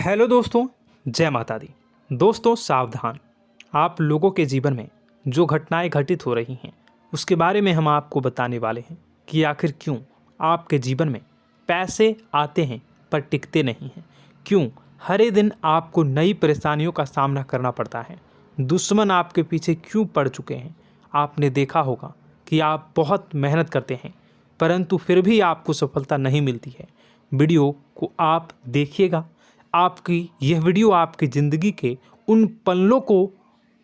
Hello दोस्तों, जय माता दी। दोस्तों सावधान, आप लोगों के जीवन में जो घटनाएं घटित हो रही हैं उसके बारे में हम आपको बताने वाले हैं कि आखिर क्यों आपके जीवन में पैसे आते हैं पर टिकते नहीं हैं। क्यों हर दिन आपको नई परेशानियों का सामना करना पड़ता है। दुश्मन आपके पीछे क्यों पड़ चुके हैं। आपने देखा होगा कि आप बहुत मेहनत करते हैं परंतु फिर भी आपको सफलता नहीं मिलती है। वीडियो को आप देखिएगा। आपकी यह वीडियो आपकी ज़िंदगी के उन पन्नों को,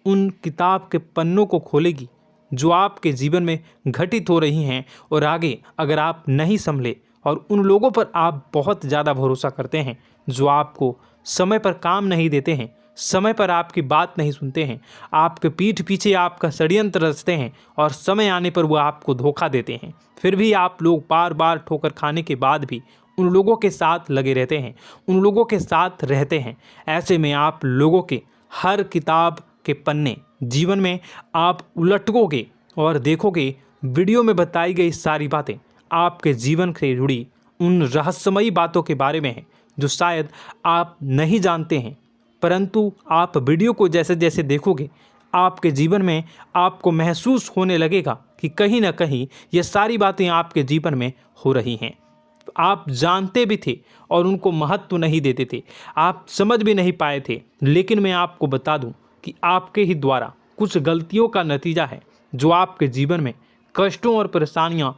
उन किताब के पन्नों को खोलेगी जो आपके जीवन में घटित हो रही हैं। और आगे अगर आप नहीं संभले और उन लोगों पर आप बहुत ज़्यादा भरोसा करते हैं जो आपको समय पर काम नहीं देते हैं, समय पर आपकी बात नहीं सुनते हैं, आपके पीठ पीछे आपका षड्यंत्र रचते हैं और समय आने पर वो आपको धोखा देते हैं, फिर भी आप लोग बार बार ठोकर खाने के बाद भी उन लोगों के साथ लगे रहते हैं, उन लोगों के साथ रहते हैं। ऐसे में आप लोगों के हर किताब के पन्ने जीवन में आप उलटोगे और देखोगे वीडियो में बताई गई सारी बातें आपके जीवन से जुड़ी उन रहस्यमयी बातों के बारे में हैं जो शायद आप नहीं जानते हैं। परंतु आप वीडियो को जैसे जैसे देखोगे आपके जीवन में आपको महसूस होने लगेगा कि कहीं ना कहीं ये सारी बातें आपके जीवन में हो रही हैं। आप जानते भी थे और उनको महत्व नहीं देते थे, आप समझ भी नहीं पाए थे। लेकिन मैं आपको बता दूं कि आपके ही द्वारा कुछ गलतियों का नतीजा है जो आपके जीवन में कष्टों और परेशानियां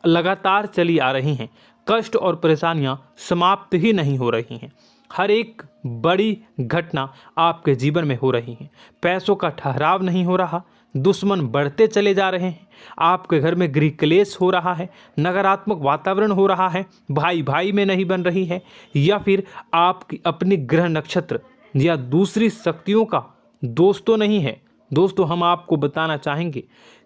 लगातार चली आ रही हैं। कष्ट और परेशानियां समाप्त ही नहीं हो रही हैं। हर एक बड़ी घटना आपके जीवन में हो रही है। पैसों का ठहराव नहीं हो रहा, दुश्मन बढ़ते चले जा रहे हैं, आपके घर में गृह क्लेश हो रहा है, नकारात्मक वातावरण हो रहा है, भाई भाई में नहीं बन रही है, या फिर आपकी अपनी ग्रह नक्षत्र या दूसरी शक्तियों का दोस्तों नहीं है। दोस्तों हम आपको बताना चाहेंगे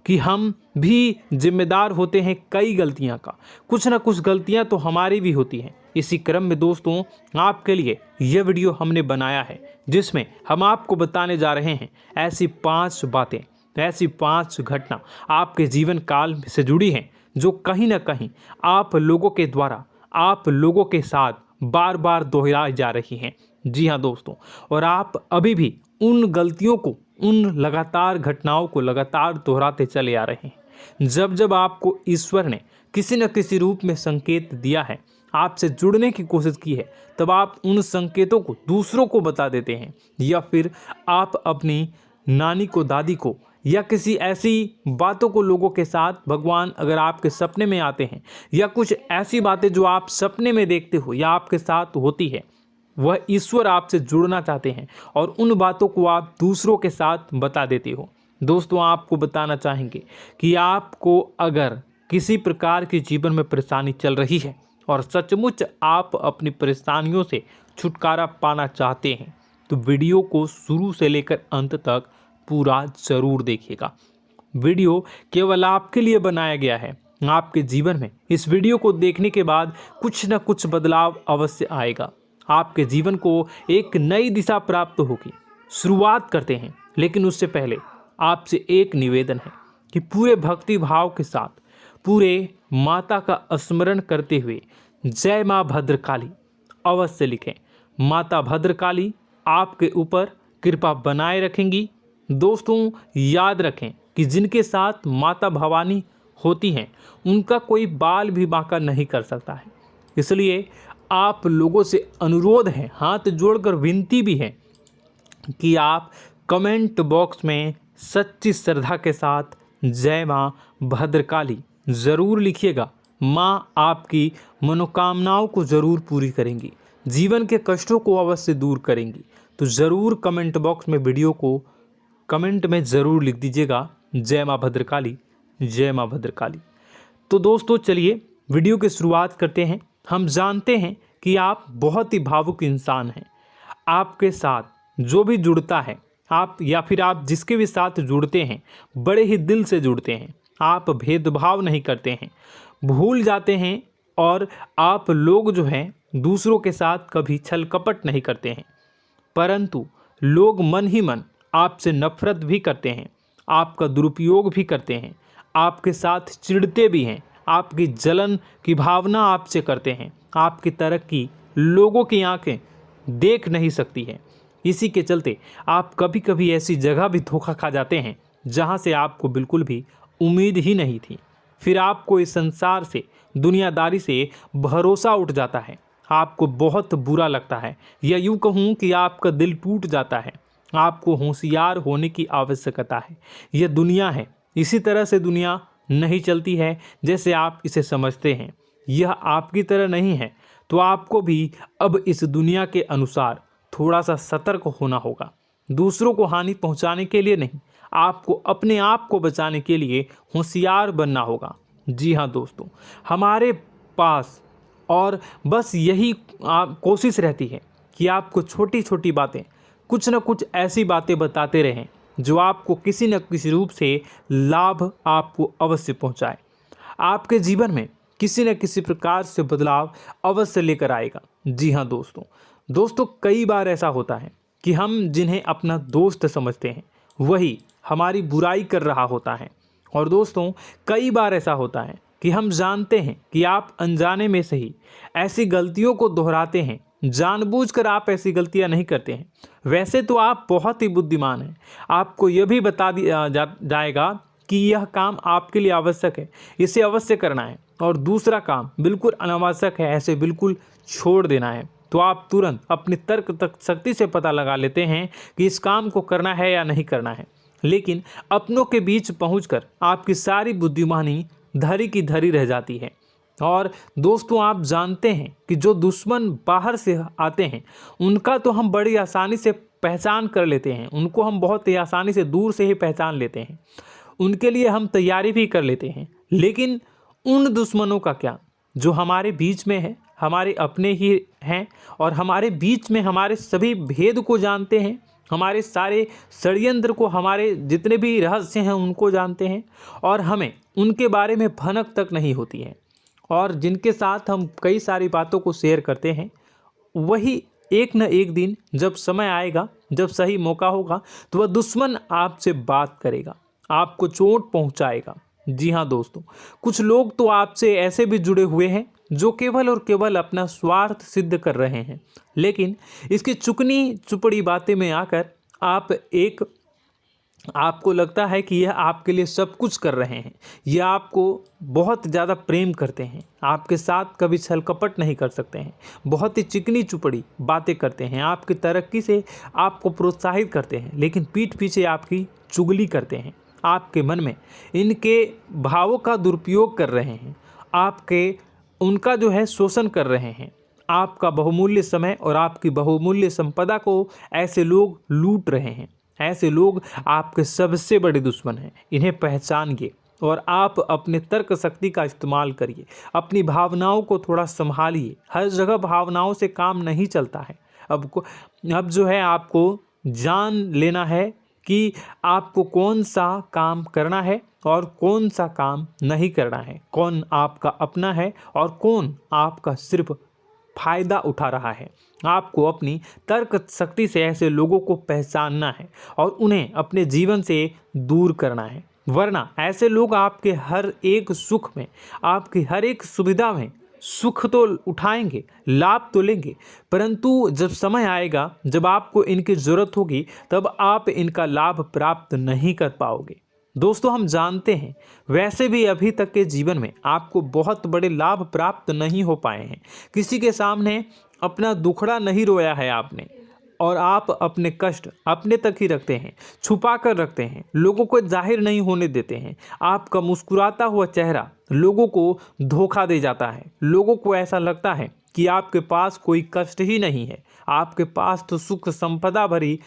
कि हम भी जिम्मेदार होते हैं कई गलतियां का, कुछ ना कुछ गलतियां तो हमारी भी होती हैं। इसी क्रम में दोस्तों आपके लिए यह वीडियो हमने बनाया है जिसमें हम आपको बताने जा रहे हैं ऐसी 5 बातें, ऐसी 5 घटना आपके जीवन काल से जुड़ी हैं जो कहीं ना कहीं आप लोगों के द्वारा आप लोगों के साथ बार बार दोहराई जा रही हैं। जी हाँ दोस्तों, और आप अभी भी उन गलतियों को, उन लगातार घटनाओं को लगातार दोहराते चले आ रहे हैं। जब जब आपको ईश्वर ने किसी न किसी रूप में संकेत दिया है, आपसे जुड़ने की कोशिश की है, तब आप उन संकेतों को दूसरों को बता देते हैं, या फिर आप अपनी नानी को, दादी को, या किसी ऐसी बातों को लोगों के साथ, भगवान अगर आपके सपने में आते हैं या कुछ ऐसी बातें जो आप सपने में देखते हो या आपके साथ होती है, वह ईश्वर आपसे जुड़ना चाहते हैं और उन बातों को आप दूसरों के साथ बता देते हो। दोस्तों आपको बताना चाहेंगे कि आपको अगर किसी प्रकार की जीवन में परेशानी चल रही है और सचमुच आप अपनी परेशानियों से छुटकारा पाना चाहते हैं तो वीडियो को शुरू से लेकर अंत तक पूरा ज़रूर देखिएगा। वीडियो केवल आपके लिए बनाया गया है। आपके जीवन में इस वीडियो को देखने के बाद कुछ न कुछ बदलाव अवश्य आएगा। आपके जीवन को एक नई दिशा प्राप्त होगी। शुरुआत करते हैं, लेकिन उससे पहले आपसे एक निवेदन है कि पूरे भक्ति भाव के साथ पूरे माता का स्मरण करते हुए जय माँ भद्रकाली अवश्य लिखें। माता भद्रकाली आपके ऊपर कृपा बनाए रखेंगी। दोस्तों याद रखें कि जिनके साथ माता भवानी होती हैं उनका कोई बाल भी बांका नहीं कर सकता है। इसलिए आप लोगों से अनुरोध है, हाथ जोड़कर विनती भी है कि आप कमेंट बॉक्स में सच्ची श्रद्धा के साथ जय माँ भद्रकाली ज़रूर लिखिएगा। माँ आपकी मनोकामनाओं को ज़रूर पूरी करेंगी, जीवन के कष्टों को अवश्य दूर करेंगी। तो ज़रूर कमेंट बॉक्स में वीडियो को कमेंट में ज़रूर लिख दीजिएगा जय माँ भद्रकाली, जय माँ भद्रकाली। तो दोस्तों चलिए वीडियो की शुरुआत करते हैं। हम जानते हैं कि आप बहुत ही भावुक इंसान हैं। आपके साथ जो भी जुड़ता है, आप या फिर आप जिसके भी साथ जुड़ते हैं बड़े ही दिल से जुड़ते हैं। आप भेदभाव नहीं करते हैं, भूल जाते हैं, और आप लोग जो हैं दूसरों के साथ कभी छल कपट नहीं करते हैं। परंतु लोग मन ही मन आपसे नफरत भी करते हैं, आपका दुरुपयोग भी करते हैं, आपके साथ चिढ़ते भी हैं, आपकी जलन की भावना आपसे करते हैं। आपकी तरक्की लोगों की आंखें देख नहीं सकती है। इसी के चलते आप कभी कभी ऐसी जगह भी धोखा खा जाते हैं जहां से आपको बिल्कुल भी उम्मीद ही नहीं थी। फिर आपको इस संसार से, दुनियादारी से भरोसा उठ जाता है। आपको बहुत बुरा लगता है, या यूँ कहूँ कि आपका दिल टूट जाता है। आपको होशियार होने की आवश्यकता है। यह दुनिया है, इसी तरह से दुनिया नहीं चलती है जैसे आप इसे समझते हैं। यह आपकी तरह नहीं है, तो आपको भी अब इस दुनिया के अनुसार थोड़ा सा सतर्क होना होगा। दूसरों को हानि पहुंचाने के लिए नहीं, आपको अपने आप को बचाने के लिए होशियार बनना होगा। जी हाँ दोस्तों, हमारे पास और बस यही कोशिश रहती है कि आपको छोटी छोटी बातें, कुछ न कुछ ऐसी बातें बताते रहें जो आपको किसी न किसी रूप से लाभ आपको अवश्य पहुंचाए, आपके जीवन में किसी न किसी प्रकार से बदलाव अवश्य लेकर आएगा। जी हाँ दोस्तों, कई बार ऐसा होता है कि हम जिन्हें अपना दोस्त समझते हैं वही हमारी बुराई कर रहा होता है। और दोस्तों, कई बार ऐसा होता है कि हम जानते हैं कि आप अनजाने में से ही ऐसी गलतियों को दोहराते हैं। जानबूझकर आप ऐसी गलतियां नहीं करते हैं। वैसे तो आप बहुत ही बुद्धिमान हैं। आपको यह भी बता दिया जाएगा कि यह काम आपके लिए आवश्यक है, इसे अवश्य करना है, और दूसरा काम बिल्कुल अनावश्यक है, ऐसे बिल्कुल छोड़ देना है। तो आप तुरंत अपनी तर्क तक शक्ति से पता लगा लेते हैं कि इस काम को करना है या नहीं करना है। लेकिन अपनों के बीच पहुंचकर आपकी सारी बुद्धिमानी धरी की धरी रह जाती है। और दोस्तों, आप जानते हैं कि जो दुश्मन बाहर से आते हैं उनका तो हम बड़ी आसानी से पहचान कर लेते हैं, उनको हम बहुत ही आसानी से दूर से ही पहचान लेते हैं, उनके लिए हम तैयारी भी कर लेते हैं। लेकिन उन दुश्मनों का क्या जो हमारे बीच में है, हमारे अपने ही हैं, और हमारे बीच में हमारे सभी भेद को जानते हैं, हमारे सारे षड्यंत्र को, हमारे जितने भी रहस्य हैं उनको जानते हैं, और हमें उनके बारे में भनक तक नहीं होती है, और जिनके साथ हम कई सारी बातों को शेयर करते हैं, वही एक न एक दिन जब समय आएगा, जब सही मौका होगा, तो वह दुश्मन आपसे बात करेगा, आपको चोट पहुंचाएगा। जी हाँ दोस्तों, कुछ लोग तो आपसे ऐसे भी जुड़े हुए हैं जो केवल और केवल अपना स्वार्थ सिद्ध कर रहे हैं। लेकिन इसकी चुकनी चुपड़ी बातें में आकर आपको लगता है कि यह आपके लिए सब कुछ कर रहे हैं, यह आपको बहुत ज़्यादा प्रेम करते हैं, आपके साथ कभी छल कपट नहीं कर सकते हैं, बहुत ही चिकनी चुपड़ी बातें करते हैं, आपकी तरक्की से आपको प्रोत्साहित करते हैं, लेकिन पीठ पीछे आपकी चुगली करते हैं, आपके मन में इनके भावों का दुरुपयोग कर रहे हैं, उनका जो है शोषण कर रहे हैं। आपका बहुमूल्य समय और आपकी बहुमूल्य संपदा को ऐसे लोग लूट रहे हैं। ऐसे लोग आपके सबसे बड़े दुश्मन हैं। इन्हें पहचानिए और आप अपने तर्क शक्ति का इस्तेमाल करिए। अपनी भावनाओं को थोड़ा संभालिए। हर जगह भावनाओं से काम नहीं चलता है। अब जो है आपको जान लेना है कि आपको कौन सा काम करना है और कौन सा काम नहीं करना है, कौन आपका अपना है और कौन आपका सिर्फ फायदा उठा रहा है। आपको अपनी तर्क शक्ति से ऐसे लोगों को पहचानना है और उन्हें अपने जीवन से दूर करना है, वरना ऐसे लोग आपके हर एक सुख में, आपकी हर एक सुविधा में सुख तो उठाएंगे, लाभ तो लेंगे, परंतु जब समय आएगा, जब आपको इनकी ज़रूरत होगी, तब आप इनका लाभ प्राप्त नहीं कर पाओगे। दोस्तों, हम जानते हैं वैसे भी अभी तक के जीवन में आपको बहुत बड़े लाभ प्राप्त नहीं हो पाए हैं। किसी के सामने अपना दुखड़ा नहीं रोया है आपने, और आप अपने कष्ट अपने तक ही रखते हैं, छुपा कर रखते हैं, लोगों को जाहिर नहीं होने देते हैं। आपका मुस्कुराता हुआ चेहरा लोगों को धोखा दे जाता है। लोगों को ऐसा लगता है कि आपके पास कोई कष्ट ही नहीं है, आपके पास तो सुख संपदा भरी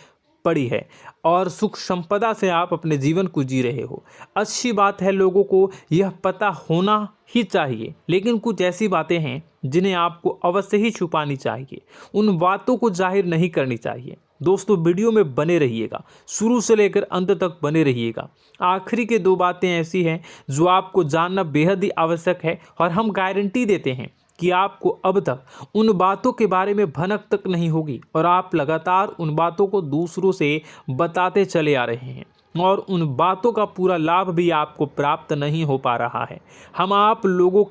पड़ी है और सुख संपदा से आप अपने जीवन को जी रहे हो। अच्छी बात है, लोगों को यह पता होना ही चाहिए, लेकिन कुछ ऐसी बातें हैं जिन्हें आपको अवश्य ही छुपानी चाहिए। उन बातों को जाहिर नहीं करनी चाहिए। दोस्तों, वीडियो में बने रहिएगा, शुरू से लेकर अंत तक बने रहिएगा। आखिरी के 2 बातें ऐसी हैं जो आपको जानना बेहद ही आवश्यक है, और हम गारंटी देते हैं कि आपको अब तक उन बातों के बारे में भनक तक नहीं होगी, और आप लगातार उन बातों को दूसरों से बताते चले आ रहे हैं, और उन बातों का पूरा लाभ भी आपको प्राप्त नहीं हो पा रहा है। हम आप लोगों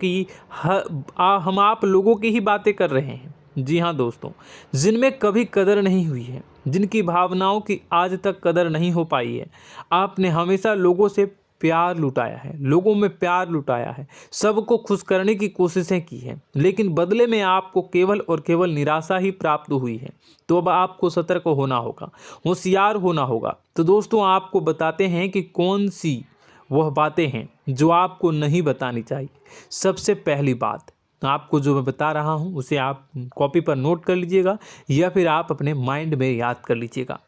की ही बातें कर रहे हैं, जी हाँ दोस्तों, जिनमें कभी कदर नहीं हुई है, जिनकी भावनाओं की आज तक कदर नहीं हो पाई है। आपने हमेशा लोगों से प्यार लुटाया है, लोगों में प्यार लुटाया है, सबको खुश करने की कोशिशें की है, लेकिन बदले में आपको केवल और केवल निराशा ही प्राप्त हुई है। तो अब आपको सतर्क होना होगा, होशियार होना होगा। तो दोस्तों आपको बताते हैं कि कौन सी वह बातें हैं जो आपको नहीं बतानी चाहिए। सबसे पहली बात आपको जो मैं बता रहा हूं उसे आप कॉपी पर नोट कर लीजिएगा या फिर आप अपने माइंड में याद कर लीजिएगा।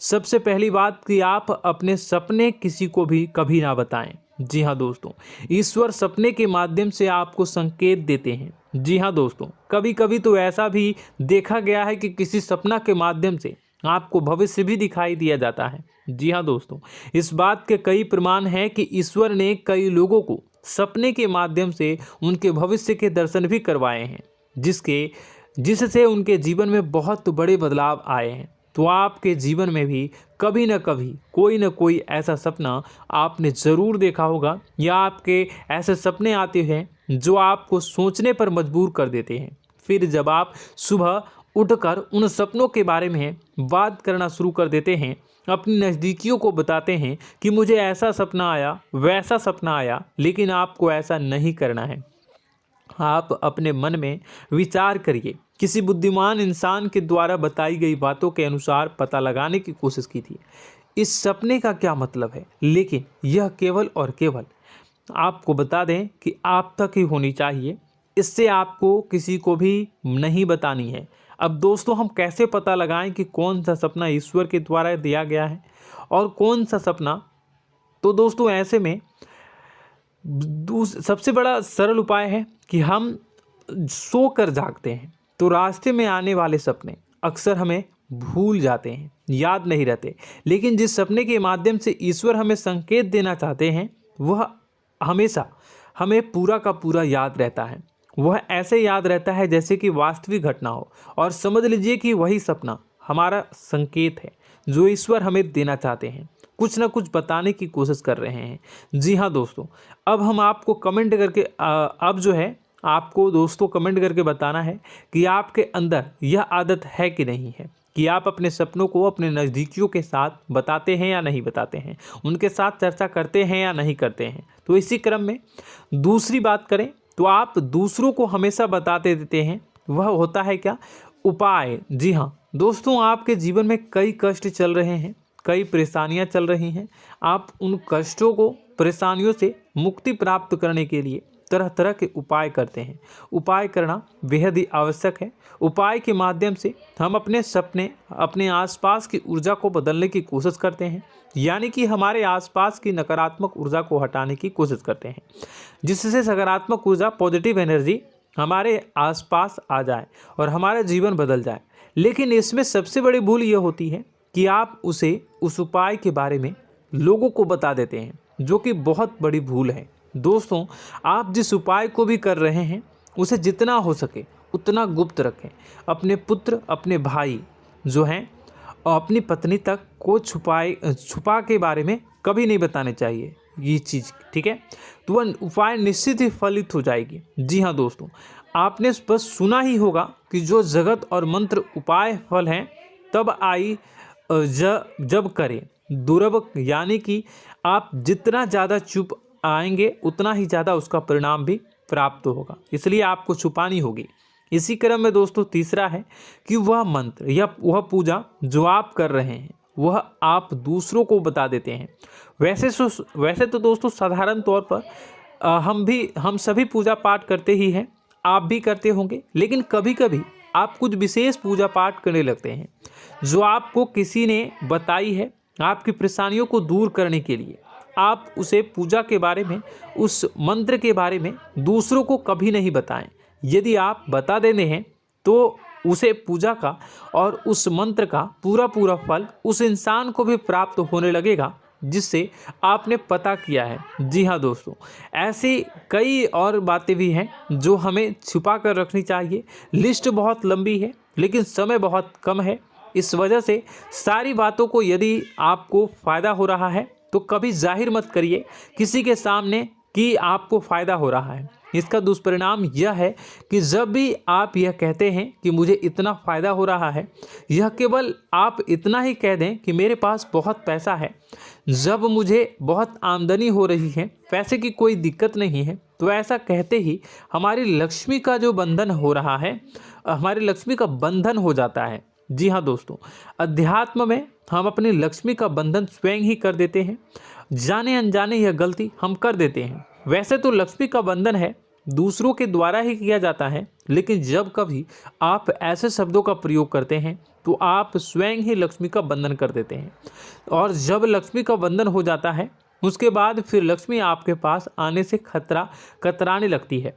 सबसे पहली बात कि आप अपने सपने किसी को भी कभी ना बताएं। जी हाँ दोस्तों, ईश्वर सपने के माध्यम से आपको संकेत देते हैं। जी हाँ दोस्तों, कभी कभी तो ऐसा भी देखा गया है कि किसी सपना के माध्यम से आपको भविष्य भी दिखाई दिया जाता है। जी हाँ दोस्तों, इस बात के कई प्रमाण हैं कि ईश्वर ने कई लोगों को सपने के माध्यम से उनके भविष्य के दर्शन भी करवाए हैं, जिससे उनके जीवन में बहुत बड़े बदलाव आए हैं। तो आपके जीवन में भी कभी न कभी कोई न कोई ऐसा सपना आपने ज़रूर देखा होगा, या आपके ऐसे सपने आते हैं जो आपको सोचने पर मजबूर कर देते हैं। फिर जब आप सुबह उठकर उन सपनों के बारे में बात करना शुरू कर देते हैं, अपनी नज़दीकियों को बताते हैं कि मुझे ऐसा सपना आया, वैसा सपना आया, लेकिन आपको ऐसा नहीं करना है। आप अपने मन में विचार करिए। किसी बुद्धिमान इंसान के द्वारा बताई गई बातों के अनुसार पता लगाने की कोशिश की थी इस सपने का क्या मतलब है, लेकिन यह केवल और केवल आपको बता दें कि आप तक ही होनी चाहिए। इससे आपको किसी को भी नहीं बतानी है। अब दोस्तों हम कैसे पता लगाएं कि कौन सा सपना ईश्वर के द्वारा दिया गया है और कौन सा सपना? तो दोस्तों ऐसे में सबसे बड़ा सरल उपाय है कि हम सोकर जागते हैं तो रास्ते में आने वाले सपने अक्सर हमें भूल जाते हैं, याद नहीं रहते। लेकिन जिस सपने के माध्यम से ईश्वर हमें संकेत देना चाहते हैं वह हमेशा हमें पूरा का पूरा याद रहता है। वह ऐसे याद रहता है जैसे कि वास्तविक घटना हो, और समझ लीजिए कि वही सपना हमारा संकेत है जो ईश्वर हमें देना चाहते हैं, कुछ ना कुछ बताने की कोशिश कर रहे हैं। जी हाँ दोस्तों, अब हम आपको कमेंट करके अब जो है आपको दोस्तों कमेंट करके बताना है कि आपके अंदर यह आदत है कि नहीं है कि आप अपने सपनों को अपने नज़दीकियों के साथ बताते हैं या नहीं बताते हैं, उनके साथ चर्चा करते हैं या नहीं करते हैं। तो इसी क्रम में दूसरी बात करें तो आप दूसरों को हमेशा बताते देते हैं, वह होता है क्या? उपाय। जी हाँ दोस्तों, आपके जीवन में कई कष्ट चल रहे हैं, कई परेशानियां चल रही हैं। आप उन कष्टों को, परेशानियों से मुक्ति प्राप्त करने के लिए तरह तरह के उपाय करते हैं। उपाय करना बेहद ही आवश्यक है। उपाय के माध्यम से हम अपने सपने, अपने आसपास की ऊर्जा को बदलने की कोशिश करते हैं, यानी कि हमारे आसपास की नकारात्मक ऊर्जा को हटाने की कोशिश करते हैं, जिससे सकारात्मक ऊर्जा, पॉजिटिव एनर्जी हमारे आसपास आ जाए और हमारा जीवन बदल जाए। लेकिन इसमें सबसे बड़ी भूल यह होती है कि आप उस उपाय के बारे में लोगों को बता देते हैं, जो कि बहुत बड़ी भूल है। दोस्तों आप जिस उपाय को भी कर रहे हैं उसे जितना हो सके उतना गुप्त रखें। अपने पुत्र, अपने भाई जो हैं और अपनी पत्नी तक को छुपा के बारे में कभी नहीं बताने चाहिए ये चीज़, ठीक है? तो वह उपाय निश्चित ही फलित हो जाएगी। जी हाँ दोस्तों, आपने बस सुना ही होगा कि जो जगत और मंत्र उपाय फल हैं तब आई जब करें दुर्लभ, यानी कि आप जितना ज़्यादा चुप आएंगे उतना ही ज़्यादा उसका परिणाम भी प्राप्त होगा, इसलिए आपको छुपानी होगी। इसी क्रम में दोस्तों तीसरा है कि वह मंत्र या वह पूजा जो आप कर रहे हैं वह आप दूसरों को बता देते हैं। वैसे तो दोस्तों साधारण तौर पर हम सभी पूजा पाठ करते ही हैं, आप भी करते होंगे, लेकिन कभी कभी आप कुछ विशेष पूजा पाठ करने लगते हैं जो आपको किसी ने बताई है आपकी परेशानियों को दूर करने के लिए। आप उसे पूजा के बारे में, उस मंत्र के बारे में दूसरों को कभी नहीं बताएं। यदि आप बता देते हैं तो उसे पूजा का और उस मंत्र का पूरा फल उस इंसान को भी प्राप्त होने लगेगा जिससे आपने पता किया है। जी हाँ दोस्तों, ऐसी कई और बातें भी हैं जो हमें छुपा कर रखनी चाहिए। लिस्ट बहुत लंबी है लेकिन समय बहुत कम है, इस वजह से सारी बातों को यदि आपको फ़ायदा हो रहा है तो कभी जाहिर मत करिए किसी के सामने कि आपको फ़ायदा हो रहा है। इसका दुष्परिणाम यह है कि जब भी आप यह कहते हैं कि मुझे इतना फ़ायदा हो रहा है, यह केवल आप इतना ही कह दें कि मेरे पास बहुत पैसा है, जब मुझे बहुत आमदनी हो रही है, पैसे की कोई दिक्कत नहीं है, तो ऐसा कहते ही हमारी लक्ष्मी का जो बंधन हो रहा है, हमारी लक्ष्मी का बंधन हो जाता है। जी हाँ दोस्तों, अध्यात्म में हम अपनी लक्ष्मी का बंधन स्वयं ही कर देते हैं। जाने अनजाने यह गलती हम कर देते हैं। वैसे तो लक्ष्मी का बंधन है दूसरों के द्वारा ही किया जाता है, लेकिन जब कभी आप ऐसे शब्दों का प्रयोग करते हैं तो आप स्वयं ही लक्ष्मी का बंधन कर देते हैं। और जब लक्ष्मी का बंधन हो जाता है, उसके बाद फिर लक्ष्मी आपके पास आने से कतराने लगती है,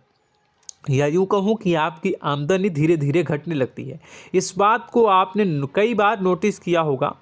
या यूँ कहूँ कि आपकी आमदनी धीरे धीरे घटने लगती है। इस बात को आपने कई बार नोटिस किया होगा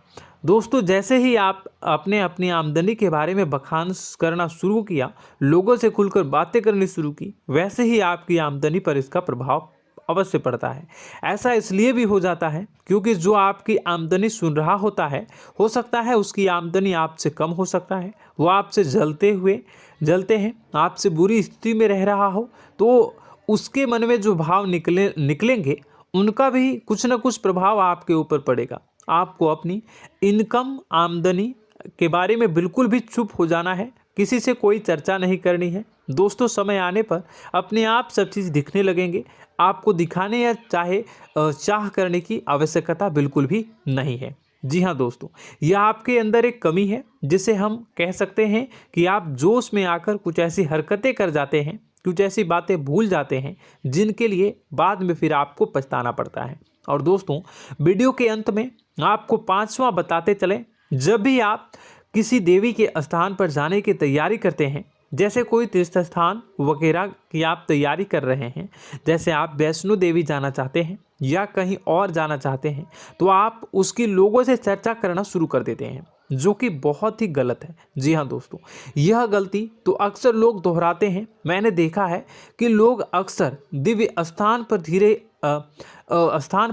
दोस्तों। जैसे ही आप अपने अपनी आमदनी के बारे में बखान करना शुरू किया, लोगों से खुलकर बातें करनी शुरू की, वैसे ही आपकी आमदनी पर इसका प्रभाव अवश्य पड़ता है। ऐसा इसलिए भी हो जाता है क्योंकि जो आपकी आमदनी सुन रहा होता है, हो सकता है उसकी आमदनी आपसे कम हो सकता है, वो आपसे जलते हैं, आपसे बुरी स्थिति में रह रहा हो, तो उसके मन में जो भाव निकलेंगे उनका भी कुछ न कुछ प्रभाव आपके ऊपर पड़ेगा। आपको अपनी इनकम आमदनी के बारे में बिल्कुल भी चुप हो जाना है, किसी से कोई चर्चा नहीं करनी है दोस्तों। समय आने पर अपने आप सब चीज़ दिखने लगेंगे। आपको दिखाने या चाह करने की आवश्यकता बिल्कुल भी नहीं है। जी हाँ दोस्तों, यह आपके अंदर एक कमी है, जिसे हम कह सकते हैं कि आप जोश में आकर कुछ ऐसी हरकतें कर जाते हैं, कुछ ऐसी बातें भूल जाते हैं जिनके लिए बाद में फिर आपको पछताना पड़ता है। और दोस्तों, वीडियो के अंत में आपको 5वां बताते चलें, जब भी आप किसी देवी के स्थान पर जाने की तैयारी करते हैं, जैसे कोई तीर्थ स्थान वगैरह की आप तैयारी कर रहे हैं, जैसे आप वैष्णो देवी जाना चाहते हैं या कहीं और जाना चाहते हैं, तो आप उसकी लोगों से चर्चा करना शुरू कर देते हैं, जो कि बहुत ही गलत है। जी हाँ दोस्तों, यह गलती तो अक्सर लोग दोहराते हैं। मैंने देखा है कि लोग अक्सर दिव्य स्थान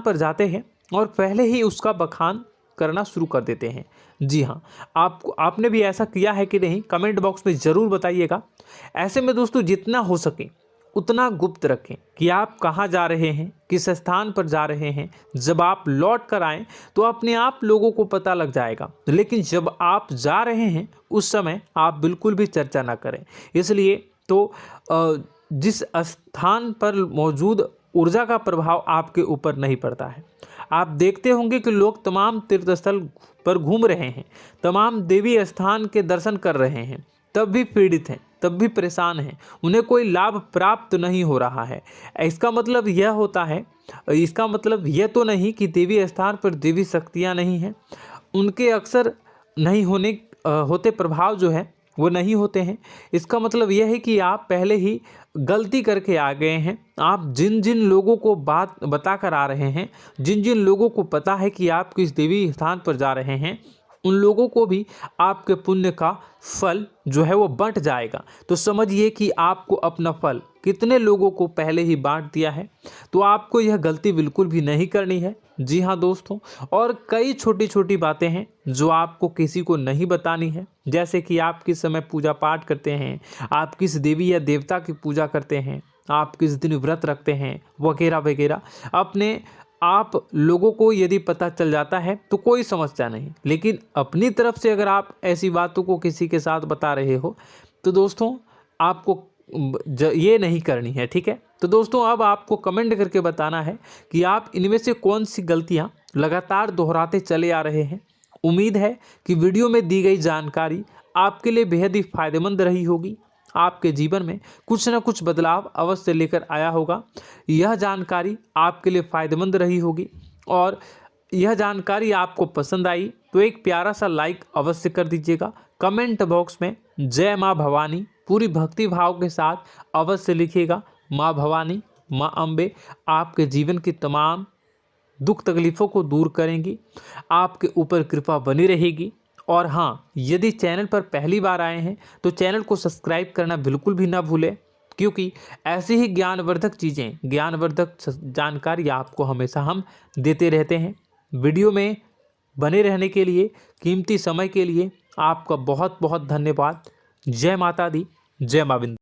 पर जाते हैं और पहले ही उसका बखान करना शुरू कर देते हैं। जी हाँ, आपने भी ऐसा किया है कि नहीं, कमेंट बॉक्स में ज़रूर बताइएगा। ऐसे में दोस्तों, जितना हो सके उतना गुप्त रखें कि आप कहाँ जा रहे हैं, किस स्थान पर जा रहे हैं। जब आप लौट कर आएँ तो अपने आप लोगों को पता लग जाएगा, लेकिन जब आप जा रहे हैं उस समय आप बिल्कुल भी चर्चा ना करें। इसलिए तो जिस स्थान पर मौजूद ऊर्जा का प्रभाव आपके ऊपर नहीं पड़ता है। आप देखते होंगे कि लोग तमाम तीर्थ स्थल पर घूम रहे हैं, तमाम देवी स्थान के दर्शन कर रहे हैं, तब भी पीड़ित हैं, तब भी परेशान हैं, उन्हें कोई लाभ प्राप्त नहीं हो रहा है। इसका मतलब यह तो नहीं कि देवी स्थान पर देवी शक्तियाँ नहीं हैं, उनके अक्सर नहीं होते प्रभाव जो है वो नहीं होते हैं। इसका मतलब यह है कि आप पहले ही गलती करके आ गए हैं। आप जिन जिन लोगों को बात बता कर आ रहे हैं, जिन जिन लोगों को पता है कि आप किस देवी स्थान पर जा रहे हैं, उन लोगों को भी आपके पुण्य का फल जो है वो बंट जाएगा। तो समझिए कि आपको अपना फल कितने लोगों को पहले ही बांट दिया है। तो आपको यह गलती बिल्कुल भी नहीं करनी है। जी हाँ दोस्तों, और कई छोटी छोटी बातें हैं जो आपको किसी को नहीं बतानी है, जैसे कि आप किस समय पूजा पाठ करते हैं, आप किस देवी या देवता की पूजा करते हैं, आप किस दिन व्रत रखते हैं, वगैरह वगैरह। अपने आप लोगों को यदि पता चल जाता है तो कोई समस्या नहीं, लेकिन अपनी तरफ से अगर आप ऐसी बातों को किसी के साथ बता रहे हो तो दोस्तों आपको ये नहीं करनी है, ठीक है। तो दोस्तों, अब आपको कमेंट करके बताना है कि आप इनमें से कौन सी गलतियां लगातार दोहराते चले आ रहे हैं। उम्मीद है कि वीडियो में दी गई जानकारी आपके लिए बेहद ही फायदेमंद रही होगी, आपके जीवन में कुछ न कुछ बदलाव अवश्य लेकर आया होगा। यह जानकारी आपके लिए फ़ायदेमंद रही होगी और यह जानकारी आपको पसंद आई तो एक प्यारा सा लाइक अवश्य कर दीजिएगा। कमेंट बॉक्स में जय माँ भवानी पूरी भक्ति भाव के साथ अवश्य लिखिएगा। माँ भवानी, माँ अम्बे आपके जीवन की तमाम दुख तकलीफ़ों को दूर करेंगी, आपके ऊपर कृपा बनी रहेगी। और हाँ, यदि चैनल पर पहली बार आए हैं तो चैनल को सब्सक्राइब करना बिल्कुल भी ना भूलें, क्योंकि ऐसी ही ज्ञानवर्धक चीज़ें, ज्ञानवर्धक जानकारी आपको हमेशा हम देते रहते हैं। वीडियो में बने रहने के लिए, कीमती समय के लिए आपका बहुत बहुत धन्यवाद। जय माता दी, जय माँ बिंदु।